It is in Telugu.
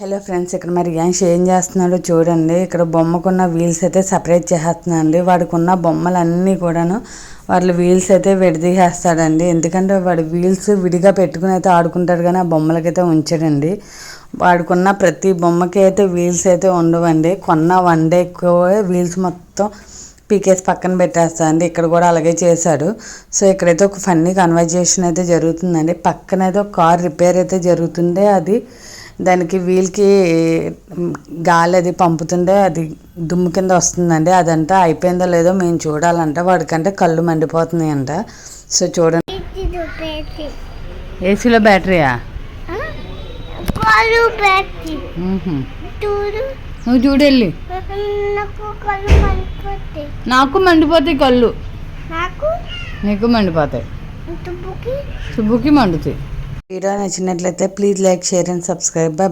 హలో ఫ్రెండ్స్, ఇక్కడ మరి యాంష్ ఏం చేస్తున్నాడో చూడండి. ఇక్కడ బొమ్మకున్న వీల్స్ అయితే సపరేట్ చేస్తున్నాడండి. వాడికి ఉన్న బొమ్మలన్నీ కూడాను వాళ్ళు వీల్స్ అయితే విడదీసేస్తాడండి. ఎందుకంటే వాడు వీల్స్ విడిగా పెట్టుకుని అయితే ఆడుకుంటాడు, కానీ ఆ బొమ్మలకైతే ఉంచాడండి. వాడుకున్న ప్రతి బొమ్మకి అయితే వీల్స్ అయితే ఉండవండి. కొన్న వన్ డేకి వీల్స్ మొత్తం పీకేసి పక్కన పెట్టేస్తాడండి. ఇక్కడ కూడా అలాగే చేశాడు. సో ఇక్కడైతే ఒక ఫన్నీ కన్వర్జేషన్ అయితే జరుగుతుందండి. పక్కనైతే ఒక కార్ రిపేర్ అయితే జరుగుతుంది. అది దానికి వీల్కి గాలి అది పంపుతుంటే అది దుమ్ము కింద వస్తుందండి. అదంతా అయిపోయిందో లేదో మేము చూడాలంట. వాడికంటే కళ్ళు మండిపోతున్నాయి అంట. సో చూడండి, ఏసీలో బ్యాటరీయా? నువ్వు చూడెళ్ళి. నాకు మండిపోతాయి కళ్ళు, నీకు మండిపోతాయి, సుబ్బుకి మండుతాయి. వీడియో నచ్చినట్లయితే please like, share and subscribe. Bye.